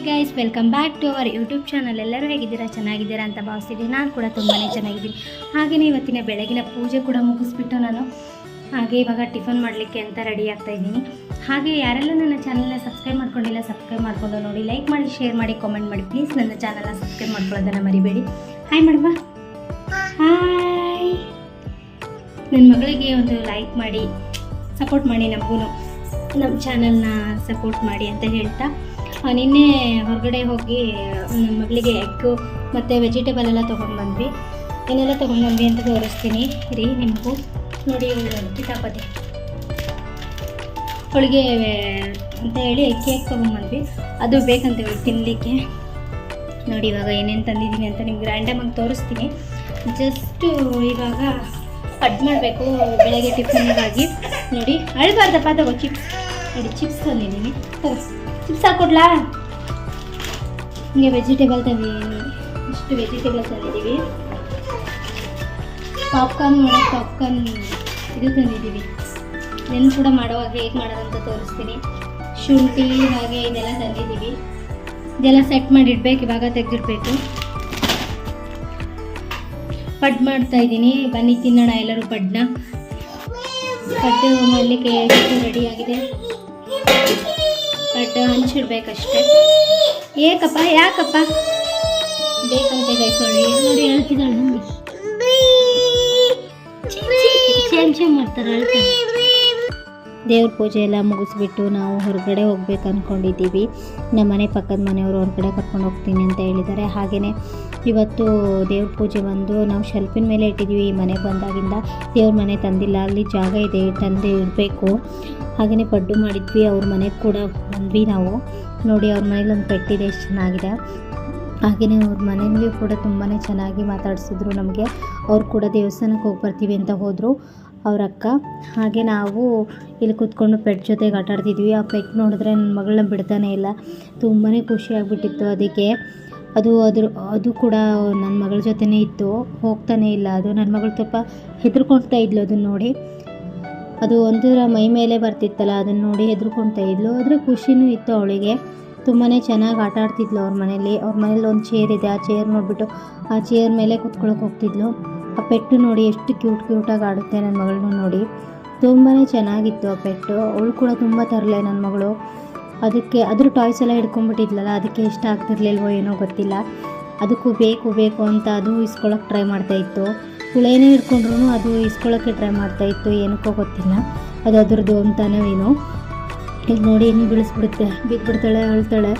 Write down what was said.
Guys, welcome back to our YouTube channel. ಎಲ್ಲರೂ ಹೇಗಿದ್ದೀರಾ? ಚೆನ್ನಾಗಿದ್ದೀರಾ ಅಂತ ಭಾವಿಸ್ತಿದ್ದೀನಿ. ನಾನು ಕೂಡ ತುಂಬಾ ಚೆನ್ನಾಗಿದ್ದೀನಿ. ಹಾಗೆಯೇ ಇವತ್ತಿನ ಬೆಳಗಿನ ಪೂಜೆ ಕೂಡ ಮುಗಿಸ್ಬಿಟ್ಟು ನಾನು ಹಾಗೆ ಇವಾಗ ಟಿಫನ್ ಮಾಡಲಿಕ್ಕೆ ಅಂತ ರೆಡಿ ಆಗ್ತಾ ಇದ್ದೀನಿ. ಹಾಗೆ ಯಾರೆಲ್ಲ ನನ್ನ ಚಾನಲ್ನ ಸಬ್ಸ್ಕ್ರೈಬ್ ಮಾಡ್ಕೊಂಡಿಲ್ಲ, ಸಬ್ಸ್ಕ್ರೈಬ್ ಮಾಡ್ಕೊಂಡು ನೋಡಿ, ಲೈಕ್ ಮಾಡಿ, ಶೇರ್ ಮಾಡಿ, ಕಾಮೆಂಟ್ ಮಾಡಿ. ಪ್ಲೀಸ್ ನನ್ನ ಚಾನಲ್ನ ಸಬ್ಸ್ಕ್ರೈಬ್ ಮಾಡ್ಕೊಳ್ಳೋದನ್ನು ಮರಿಬೇಡಿ. ಹಾಯ್ ಮಾಡುವ. ಹಾಯ್. ನನ್ನ ಮಗಳಿಗೆ ಒಂದು ಲೈಕ್ ಮಾಡಿ ಸಪೋರ್ಟ್ ಮಾಡಿ, ನಮಗೂ ನಮ್ಮ ಚಾನಲ್ನ ಸಪೋರ್ಟ್ ಮಾಡಿ ಅಂತ ಹೇಳ್ತಾ, ನಿನ್ನೆ ಹೊರಗಡೆ ಹೋಗಿ ನನ್ನ ಮಗಳಿಗೆ ಎಗ್ಗು ಮತ್ತು ವೆಜಿಟೇಬಲ್ ಎಲ್ಲ ತೊಗೊಂಡ್ಬಂದ್ವಿ. ಏನೆಲ್ಲ ತೊಗೊಂಡ್ಬಂದ್ವಿ ಅಂತ ತೋರಿಸ್ತೀನಿ ರೀ ನಿಮಗೂ. ನೋಡಿ, ಕಿತಾಪತಿ ಅವಳಿಗೆ ಅಂತ ಹೇಳಿ ಕೇಕ್ ತೊಗೊಂಡ್ಬಂದ್ವಿ. ಅದು ಬೇಕಂತೇಳಿ ತಿನ್ನಲಿಕ್ಕೆ. ನೋಡಿ ಇವಾಗ ಏನೇನು ತಂದಿದ್ದೀನಿ ಅಂತ ನಿಮ್ಗೆ ರ್ಯಾಂಡಮಾಗಿ ತೋರಿಸ್ತೀನಿ. ಜಸ್ಟು ಇವಾಗ ಕಟ್ ಮಾಡಬೇಕು ಬೆಳಗ್ಗೆ ಟಿಫನ್ನಿಗಾಗಿ. ನೋಡಿ, ಅಳಬಾರ್ದಪ್ಪ, ತಗೋ ಚಿಪ್ಸ್. ನೋಡಿ, ಚಿಪ್ಸ್ ತಂದಿದ್ದೀನಿ, ತಗೋ ಚಿಪ್ಸ್ ಹಾಕ್ಕೊಡ್ಲಾ? ಹಿಂಗೆ ವೆಜಿಟೇಬಲ್ ತಂದಿದ್ದೀನಿ, ಇಷ್ಟು ವೆಜಿಟೇಬಲ್ ತಂದಿದ್ದೀವಿ. ಪಾಪ್ಕಾರ್ನ್ ಇದು ತಂದಿದ್ದೀವಿ. ನೆನ್ ಕೂಡ ಮಾಡುವಾಗ ಹೇಗೆ ಮಾಡೋದಂತ ತೋರಿಸ್ತೀನಿ. ಶುಂಠಿ ಹಾಗೆ ಇದೆಲ್ಲ ತಂದಿದ್ದೀವಿ. ಇದೆಲ್ಲ ಸೆಟ್ ಮಾಡಿ ಇಡಬೇಕು, ಇವಾಗ ತೆಗೆದಿಡಬೇಕು. ಪಡ್ಡು ಮಾಡ್ತಾ ಇದ್ದೀನಿ. ಬನ್ನಿ ತಿನ್ನೋಣ ಎಲ್ಲರೂ ಪಡ್ಡನ್ನ. ಪಡ್ಡು ಮಾಡಲಿಕ್ಕೆ ರೆಡಿ ಆಗಿದೆ. ಪಡ್ಡು ಹಂಚಿಡ್ಬೇಕಷ್ಟೆ. ಯಾಕಪ್ಪ ಬೇಕಂತೆ ಗೈಸೋಳಿ. ನೋಡಿ ಹೇಳ್ತಿದ್ದಾಳೆ, ನಮಗೆ ಚೇಮ್ ಮಾಡ್ತಾರೆ, ಹೇಳ್ತಾರೆ. ದೇವ್ರ ಪೂಜೆ ಎಲ್ಲ ಮುಗಿಸ್ಬಿಟ್ಟು ನಾವು ಹೊರಗಡೆ ಹೋಗ್ಬೇಕು ಅಂದ್ಕೊಂಡಿದ್ದೀವಿ. ನಮ್ಮ ಮನೆ ಪಕ್ಕದ ಮನೆಯವರು ಹೊರಗಡೆ ಕರ್ಕೊಂಡು ಹೋಗ್ತೀನಿ ಅಂತ ಹೇಳಿದ್ದಾರೆ. ಹಾಗೆಯೇ ಇವತ್ತು ದೇವ್ರ ಪೂಜೆ ಬಂದು ನಾವು ಶೆಲ್ಫಿನ ಮೇಲೆ ಇಟ್ಟಿದ್ದೀವಿ. ಈ ಮನೆಗೆ ಬಂದಾಗಿಂದ ದೇವ್ರ ಮನೆ ತಂದಿಲ್ಲ, ಅಲ್ಲಿ ಜಾಗ ಇದೆ, ತಂದು ಇಡಬೇಕು. ಹಾಗೆಯೇ ಪಡ್ಡು ಮಾಡಿದ್ವಿ. ಅವ್ರ ಮನೆಗೆ ಕೂಡ ಬಂದ್ವಿ ನಾವು. ನೋಡಿ, ಅವ್ರ ಮನೇಲಿ ಒಂದು ಪೆಟ್ಟಿದೆ, ಎಷ್ಟು ಚೆನ್ನಾಗಿದೆ. ಹಾಗೆಯೇ ಅವ್ರ ಮನೆಯಲ್ಲೂ ಕೂಡ ತುಂಬಾ ಚೆನ್ನಾಗಿ ಮಾತಾಡಿಸಿದ್ರು ನಮಗೆ. ಅವ್ರು ಕೂಡ ದೇವಸ್ಥಾನಕ್ಕೆ ಹೋಗಿ ಬರ್ತೀವಿ ಅಂತ ಹೋದರು, ಅವ್ರ ಅಕ್ಕ. ಹಾಗೆ ನಾವು ಇಲ್ಲಿ ಕೂತ್ಕೊಂಡು ಪೆಟ್ ಜೊತೆಗೆ ಆಟ ಆಡ್ತಿದ್ವಿ. ಆ ಪೆಟ್ ನೋಡಿದ್ರೆ ನನ್ನ ಮಗಳನ್ನ ಬಿಡ್ತಾನೆ ಇಲ್ಲ. ತುಂಬಾ ಖುಷಿಯಾಗಿಬಿಟ್ಟಿತ್ತು ಅದಕ್ಕೆ. ಅದು ಕೂಡ ನನ್ನ ಮಗಳ ಜೊತೆನೇ ಇತ್ತು, ಹೋಗ್ತಾನೆ ಇಲ್ಲ ಅದು. ನನ್ನ ಮಗಳು ಸ್ವಲ್ಪ ಹೆದರ್ಕೊಳ್ತಾ ಇದ್ಲು ಅದನ್ನು ನೋಡಿ. ಅದು ಒಂಥರ ಮೈ ಮೇಲೆ ಬರ್ತಿತ್ತಲ್ಲ, ಅದನ್ನು ನೋಡಿ ಹೆದರ್ಕೊಳ್ತಾ ಇದ್ಲು. ಆದರೆ ಖುಷಿನೂ ಇತ್ತು ಅವಳಿಗೆ. ತುಂಬಾ ಚೆನ್ನಾಗಿ ಆಟ ಆಡ್ತಿದ್ಲು ಅವ್ರ ಮನೇಲಿ. ಅವ್ರ ಮನೇಲಿ ಒಂದು ಚೇರ್ ಇದೆ, ಆ ಚೇರ್ ನೋಡಿಬಿಟ್ಟು ಆ ಚೇರ್ ಮೇಲೆ ಕೂತ್ಕೊಳ್ಳೋಕೆ ಹೋಗ್ತಿದ್ಲು. ಆ ಪೆಟ್ಟು ನೋಡಿ ಎಷ್ಟು ಕ್ಯೂಟಾಗಿ ಆಡುತ್ತೆ. ನನ್ನ ಮಗಳನ್ನೂ ನೋಡಿ ತುಂಬಾ ಚೆನ್ನಾಗಿತ್ತು ಆ ಪೆಟ್ಟು. ಅವಳು ಕೂಡ ತುಂಬ ತರಲೆ ನನ್ನ ಮಗಳು. ಅದಕ್ಕೆ ಅದ್ರ ಟಾಯ್ಸ್ ಎಲ್ಲ ಹಿಡ್ಕೊಂಡ್ಬಿಟ್ಟಿದ್ಲಲ್ಲ, ಅದಕ್ಕೆ ಇಷ್ಟ ಆಗ್ತಿರ್ಲಿಲ್ವೋ ಏನೋ ಗೊತ್ತಿಲ್ಲ. ಅದಕ್ಕೂ ಬೇಕು ಅಂತ ಅದು ಇಸ್ಕೊಳ್ಳೋಕೆ ಟ್ರೈ ಮಾಡ್ತಾಯಿತ್ತು. ಹುಳೇನೇ ಹಿಡ್ಕೊಂಡ್ರು ಅದು ಇಸ್ಕೊಳ್ಳೋಕ್ಕೆ ಟ್ರೈ ಮಾಡ್ತಾಯಿತ್ತು, ಏನಕ್ಕೋ ಗೊತ್ತಿಲ್ಲ. ಅದು ಅದ್ರದ್ದು ಅಂತಾನೋ ಏನೋ. ಈಗ ನೋಡಿ, ಇನ್ನು ಬಿಡಿಸ್ಬಿಡುತ್ತೆ, ಬಿದ್ದುಬಿಡ್ತಾಳೆ, ಅಳ್ತಾಳೆ.